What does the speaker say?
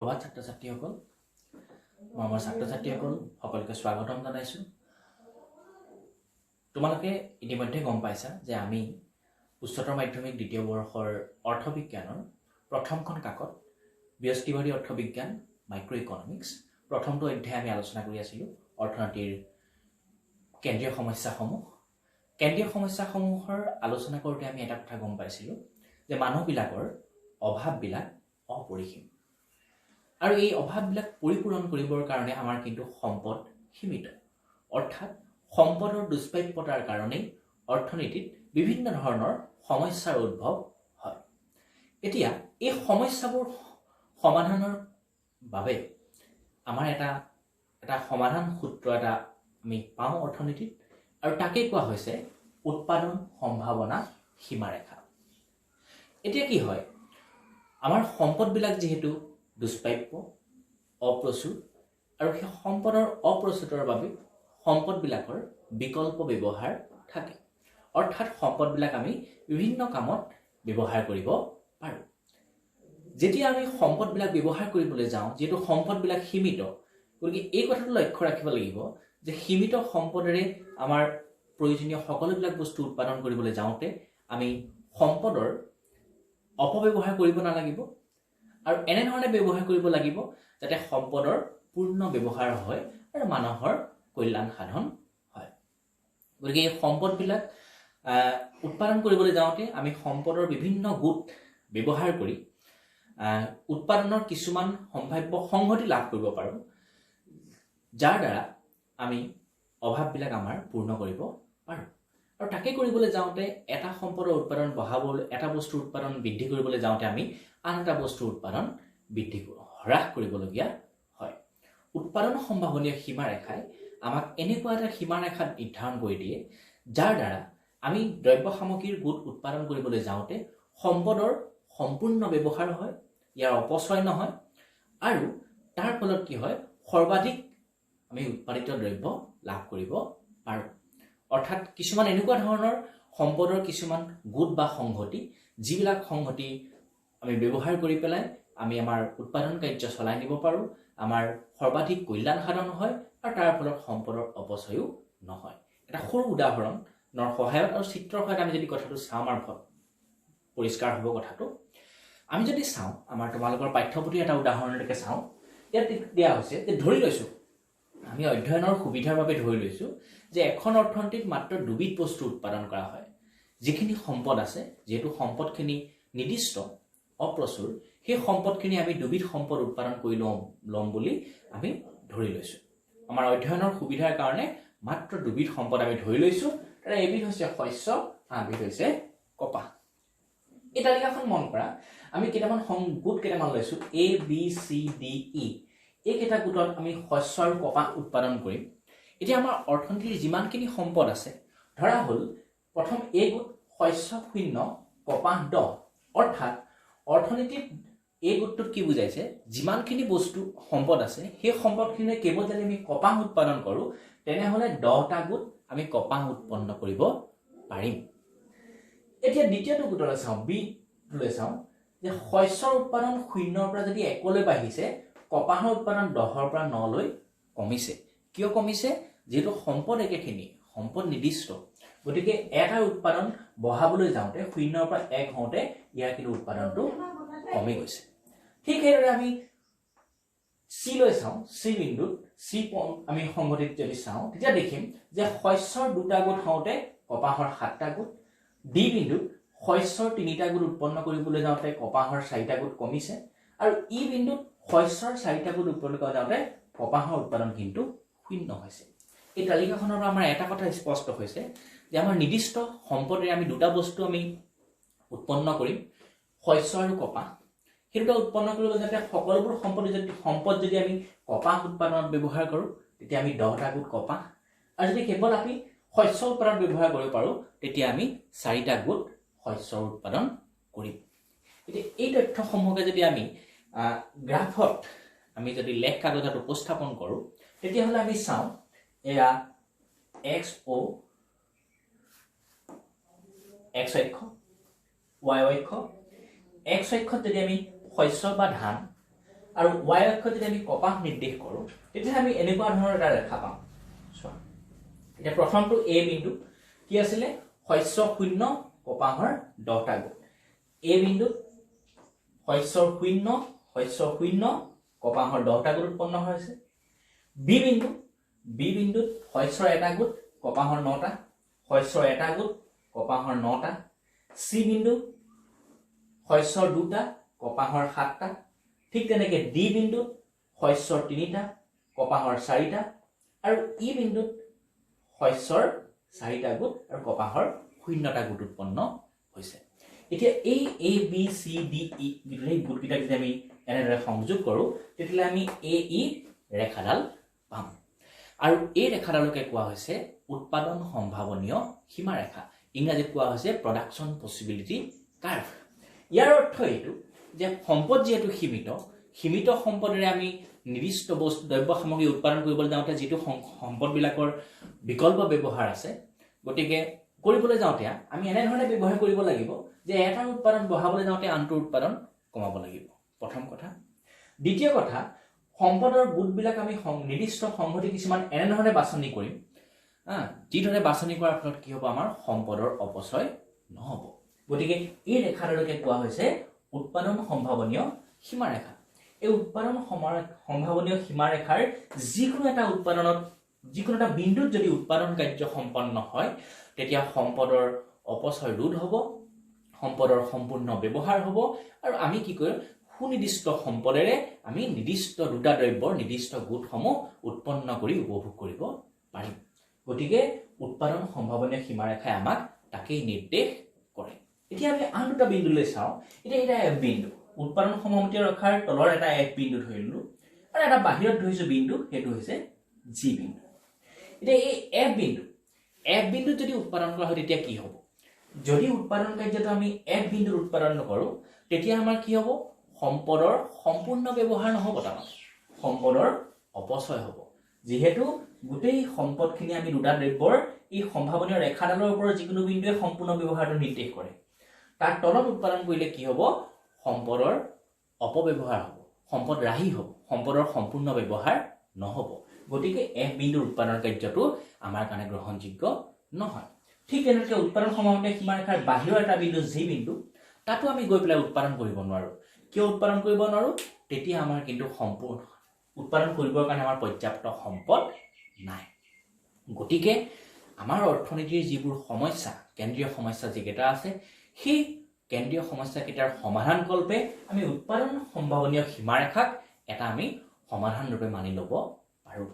সুপ্ৰভাত ছাত্ৰ-ছাত্ৰীসকল মই আমাৰ ছাত্ৰ-ছাত্ৰীসকল সকলোকে স্বাগতম জনাইছো তোমালোকে ইতিমধ্যে গম পাইছা যে আমি উচ্চতৰ মাধ্যমিক দ্বিতীয় বৰ্ষৰ অৰ্থবিজ্ঞানৰ প্ৰথমখন কাকত ব্যষ্টিবাদী অৰ্থবিজ্ঞান মাইক্ৰ ইকনমিক্স প্ৰথমটো অধ্যায় আমি আলোচনা কৰি আছিলো অৰ্থনীতিৰ কেন্দ্ৰীয় সমস্যাসমূহৰ আলোচনা কৰোঁতে আমি এটা কথা গম পাইছিলো যে মানুহবিলাকৰ অভাৱবিলাক অপৰিসীম আৰু এই অভাৱবিলাক পৰিপূৰণ কৰিবৰ কাৰণে আমাৰ কিন্তু সম্পদ সীমিত অৰ্থাৎ সম্পদৰ দুষ্প্ৰাপ্যতাৰ কাৰণে অৰ্থনীতিত বিভিন্ন ধৰণৰ সমস্যাৰ উদ্ভৱ হয় এতিয়া এই সমস্যাবোৰ সমাধানৰ বাবে আমাৰ এটা সমাধান সূত্ৰ এটা আমি পাওঁ অৰ্থনীতিত আৰু তাকে কোৱা হৈছে উৎপাদন সম্ভাৱনা সীমাৰেখা এতিয়া কি হয় আমাৰ সম্পদবিলাক যেহেতু দুষ্প্ৰাপ্য অপ্ৰচুৰ আৰু সেই সম্পদৰ অপ্ৰচুৰৰ বাবে সম্পদবিলাকৰ বিকল্প ব্যৱহাৰ থাকে অৰ্থাৎ সম্পদবিলাক আমি বিভিন্ন কামত ব্যৱহাৰ কৰিব পাৰোঁ যেতিয়া আমি সম্পদবিলাক ব্যৱহাৰ কৰিবলৈ যাওঁ যেহেতু সম্পদবিলাক সীমিত গতিকে এই কথাটো লক্ষ্য ৰাখিব লাগিব যে সীমিত সম্পদৰে আমাৰ প্ৰয়োজনীয় সকলোবিলাক বস্তু উৎপাদন কৰিবলৈ যাওঁতে আমি সম্পদৰ অপব্যৱহাৰ কৰিব নালাগিব আৰু এনেধৰণে ব্যৱহাৰ কৰিব লাগিব যাতে সম্পদৰ পূৰ্ণ ব্যৱহাৰ হয় আৰু মানুহৰ কল্যাণ সাধন হয় গতিকে এই সম্পদবিলাক উৎপাদন কৰিবলৈ যাওঁতে আমি সম্পদৰ বিভিন্ন গোট ব্যৱহাৰ কৰি উৎপাদনৰ কিছুমান সম্ভাৱ্য সংহতি লাভ কৰিব পাৰোঁ যাৰ দ্বাৰা আমি অভাৱবিলাক আমাৰ পূৰ্ণ কৰিব পাৰোঁ আৰু তাকে কৰিবলৈ যাওঁতে এটা সম্পদৰ উৎপাদন বঢ়াবলৈ এটা বস্তুৰ উৎপাদন বৃদ্ধি কৰিবলৈ যাওঁতে আমি আন এটা বস্তুৰ উৎপাদন হ্ৰাস কৰিবলগীয়া হয় উৎপাদন সম্ভাৱনীয় সীমাৰেখাই আমাক এনেকুৱা এটা সীমাৰেখা নিৰ্ধাৰণ কৰি দিয়ে যাৰ দ্বাৰা আমি দ্ৰব্য সামগ্ৰীৰ গোট উৎপাদন কৰিবলৈ যাওঁতে সম্পদৰ সম্পূৰ্ণ ব্যৱহাৰ হয় ইয়াৰ অপচয় নহয় আৰু তাৰ ফলত কি হয় সৰ্বাধিক আমি উৎপাদিত দ্ৰব্য লাভ কৰিব পাৰোঁ অৰ্থাৎ কিছুমান এনেকুৱা ধৰণৰ সম্পদৰ কিছুমান গোট বা সংহতি যিবিলাক সংহতি আমি ব্যৱহাৰ কৰি পেলাই আমি আমাৰ উৎপাদন কাৰ্য চলাই নিব পাৰোঁ আমাৰ সৰ্বাধিক কল্যাণ সাধন হয় আৰু তাৰ ফলত সম্পদৰ অপচয়ো নহয় এটা সৰু উদাহৰণৰ সহায়ত আৰু চিত্ৰৰ সহায়ত আমি যদি কথাটো চাওঁ আমাৰ পৰিষ্কাৰ হ'ব কথাটো আমি যদি চাওঁ আমাৰ তোমালোকৰ পাঠ্যপুথিৰ এটা উদাহৰণলৈকে চাওঁ ইয়াত দিয়া হৈছে যে ধৰি লৈছোঁ আমি অধ্যয়নৰ সুবিধাৰ বাবে ধৰি লৈছোঁ যে এখন অৰ্থনীতিত মাত্ৰ দুবিধ বস্তু উৎপাদন কৰা হয় যিখিনি সম্পদ আছে যিহেতু সম্পদখিনি নিৰ্দিষ্ট অপ্ৰচুৰ সেই সম্পদখিনি আমি দুবিধ সম্পদ উৎপাদন কৰি ল'ম বুলি আমি ধৰি লৈছোঁ আমাৰ অধ্যয়নৰ সুবিধাৰ কাৰণে মাত্ৰ দুবিধ সম্পদ আমি ধৰি লৈছোঁ তাৰে এবিধ হৈছে শস্য আনবিধ হৈছে কপাহ এই তালিকাখন মন কৰা আমি কেইটামান গোট কেইটামান লৈছোঁ A B C D E এইকেইটা গোটত আমি শস্য আৰু কপাহ উৎপাদন কৰিম এতিয়া আমাৰ অৰ্থনীতিৰ যিমানখিনি সম্পদ আছে ধৰা হ'ল প্ৰথম এই গোট শস্য 0 কপাহ 10 অৰ্থাৎ অৰ্থনীতিত এই গোটটোত কি বুজাইছে যিমানখিনি বস্তু সম্পদ আছে সেই সম্পদখিনি কেৱল যদি আমি কপাহ উৎপাদন কৰোঁ তেনেহ'লে 10টা গোট আমি কপাহ উৎপন্ন কৰিব পাৰিম এতিয়া দ্বিতীয়টো গোটলৈ চাওঁ বি লৈ চাওঁ যে শস্যৰ উৎপাদন 0ৰ পৰা যদি 1লৈ বাঢ়িছে কপাহৰ উৎপাদন 10ৰ পৰা 9লৈ কমিছে কিয় কমিছে যেহেতু সম্পদ একেখিনি সম্পদ নিৰ্দিষ্ট গতিকে এটা উৎপাদন বঢ়াবলৈ যাওঁতে 0ৰ পৰা 1 হওঁতে ইয়াৰ কিন্তু উৎপাদনটো কমি গৈছে ঠিক সেইদৰে আমি চি লৈ চাওঁ চি বিন্দুত চি আমি সংগঠিত যদি চাওঁ তেতিয়া দেখিম যে শস্যৰ 2টা গোট হওঁতে কপাহৰ 7টা গোট ডি বিন্দুত শস্যৰ 3টা গোট উৎপন্ন কৰিবলৈ যাওঁতে কপাহৰ 4টা গোট কমিছে আৰু ই বিন্দুত শস্যৰ 4টা গোট উৎপন্ন কৰা যাওঁতে কপাহৰ উৎপাদন কিন্তু 0 হৈছে এই তালিকাখনৰ পৰা আমাৰ এটা কথা স্পষ্ট হৈছে যে আমাৰ নিৰ্দিষ্ট সম্পদৰে আমি দুটা বস্তু আমি উৎপন্ন কৰিম শস্য আৰু কপাহ সেই দুটা উৎপন্ন কৰিবলৈ যাতে সকলোবোৰ সম্পদ যদি আমি কপাহ উৎপাদনত ব্যৱহাৰ কৰোঁ তেতিয়া আমি 10টা গোট কপাহ আৰু যদি কেৱল আমি শস্য উৎপাদনত ব্যৱহাৰ কৰিব পাৰোঁ তেতিয়া আমি 4টা গোট শস্যৰ উৎপাদন কৰিম এতিয়া এই তথ্যসমূহকে যদি আমি গ্ৰাফত আমি যদি লেখ কাগজত উপস্থাপন কৰোঁ তেতিয়াহ'লে আমি চাওঁ এয়া x অক্ষ y অক্ষ x অক্ষত যদি আমি শস্য বা ধান আৰু y অক্ষত যদি আমি কপাহ নিৰ্দেশ কৰোঁ তেতিয়া আমি এনেকুৱা ধৰণৰ এটা ৰেখা পাম চোৱা এতিয়া প্ৰথমটো a বিন্দু কি আছিলে শস্য শূন্য কপাহৰ 10টা গোট a বিন্দুত শস্যৰ শূন্য কপাহৰ 10টা গোট উৎপন্ন হৈছে b বিন্দুত শস্যৰ এটা গোট কপাহৰ 9টা শস্যৰ এটা গোট কপাহৰ 9টা c বিন্দু শস্যৰ 2টা কপাহৰ 7টা ঠিক তেনেকে d বিন্দুত শস্যৰ 3টা কপাহৰ 4টা আৰু e বিন্দুত শস্যৰ 4টা গোট আৰু কপাহৰ 0টা গোট উৎপন্ন হৈছে এতিয়া এই a b c d e এই গোটকেইটা যদি আমি এনেদৰে সংযোগ কৰোঁ তেতিয়া আমি a e ৰেখাডাল পাম আৰু এই ৰেখাডালকে কোৱা হৈছে উৎপাদন সম্ভাৱনীয় সীমাৰেখা ইংৰাজীত কোৱা হৈছে প্ৰডাকচন পসিবিলিটি কাৰ্ভ ইয়াৰ অৰ্থ এইটো যে সম্পদ যেহেতু সীমিত সম্পদৰে আমি নিৰ্দিষ্ট বস্তু দ্ৰব্য সামগ্ৰী উৎপাদন কৰিবলৈ যাওঁতে যেটো সম্পদবিলাকৰ বিকল্প ব্যৱহাৰ আছে গতিকে কৰিবলৈ যাওঁতে আমি এনে ধৰণে ব্যৱহাৰ কৰিব লাগিব যে এটা উৎপাদন বঢ়াবলৈ যাওঁতে আনটো উৎপাদন কমাব লাগিব প্ৰথম কথা দ্বিতীয় কথা সম্পদৰ গোটবিলাক আমি নিৰ্দিষ্ট সংহতি কিছুমান এনে ধৰণে বাছনি কৰিম যিদৰে বাছনি কৰাৰ ফলত কি হ'ব আমাৰ সম্পদৰ অপচয় নহ'ব গতিকে এই ৰেখাডালকে কোৱা হৈছে উৎপাদন সম্ভাৱনীয় সীমাৰেখা এই উৎপাদন সম্ভাৱনীয় সীমাৰেখাৰ যিকোনো এটা বিন্দুত যদি উৎপাদন কাৰ্য সম্পন্ন হয় তেতিয়া সম্পদৰ অপচয় ৰোধ হ'ব সম্পদৰ সম্পূৰ্ণ ব্যৱহাৰ হ'ব আৰু আমি কি কৰিম সুনিৰ্দিষ্ট সম্পদেৰে আমি নিৰ্দিষ্ট দুটা দ্ৰব্যৰ নিৰ্দিষ্ট গোটসমূহ উৎপন্ন কৰি উপভোগ কৰিব পাৰিম গতিকে উৎপাদন সম্ভাৱনীয় সীমাৰেখাই আমাক তাকেই নিৰ্দেশ কৰে এতিয়া আমি আন দুটা বিন্দুলৈ চাওঁ এতিয়া এটা f বিন্দু উৎপাদন সমমিতীয় ৰেখাৰ তলৰ এটা f বিন্দু ধৰিলো আৰু এটা বাহিৰত ধৰিছো বিন্দু হেতু হৈছে g বিন্দু এতিয়া এই f বিন্দু যদি উৎপাদন কৰা হয় তেতিয়া কি হ'ব যদি উৎপাদন কাৰ্যটো আমি f বিন্দুত উৎপাদন নকৰো তেতিয়া আমাৰ কি হ'ব সম্পদৰ সম্পূৰ্ণ ব্যৱহাৰ নহ'ব তাৰমানে সম্পদৰ অপচয় হ'ব যেহেতু গোটেই সম্পদখিনি আমি দুটা দ্ৰব্যৰ এই সম্ভাৱনীয় ৰেখাডালৰ ওপৰত যিকোনো বিন্দুৱে সম্পূৰ্ণ ব্যৱহাৰটো নিৰ্দেশ কৰে তাৰ তলত উৎপাদন কৰিলে কি হ'ব সম্পদৰ অপব্যৱহাৰ হ'ব সম্পদ ৰাহি হ'ব সম্পদৰ সম্পূৰ্ণ ব্যৱহাৰ নহ'ব গতিকে f বিন্দুৰ উৎপাদন কাৰ্যটো আমাৰ কাৰণে গ্ৰহণযোগ্য নহয় ঠিক তেনেকৈ উৎপাদন সমমিতীয় সীমাৰেখাৰ বাহিৰৰ এটা বিন্দু g বিন্দু তাতো আমি গৈ পেলাই উৎপাদন কৰিব নোৱাৰো কিয় উৎপাদন কৰিব নোৱাৰো তেতিয়া আমাৰ কিন্তু সম্পূৰ্ণ উৎপাদন কৰিবৰ কাৰণে আমাৰ পৰ্যাপ্ত সম্পদ নাই গতিকে আমাৰ অৰ্থনীতিৰ যিবোৰ সমস্যা কেন্দ্ৰীয় সমস্যা যিকেইটা আছে সেই কেন্দ্ৰীয় সমস্যাকেইটাৰ সমাধান কল্পে আমি উৎপাদন সম্ভাৱনীয় সীমাৰেখাক এটা আমি সমাধান ৰূপে মানি ল'ব পাৰো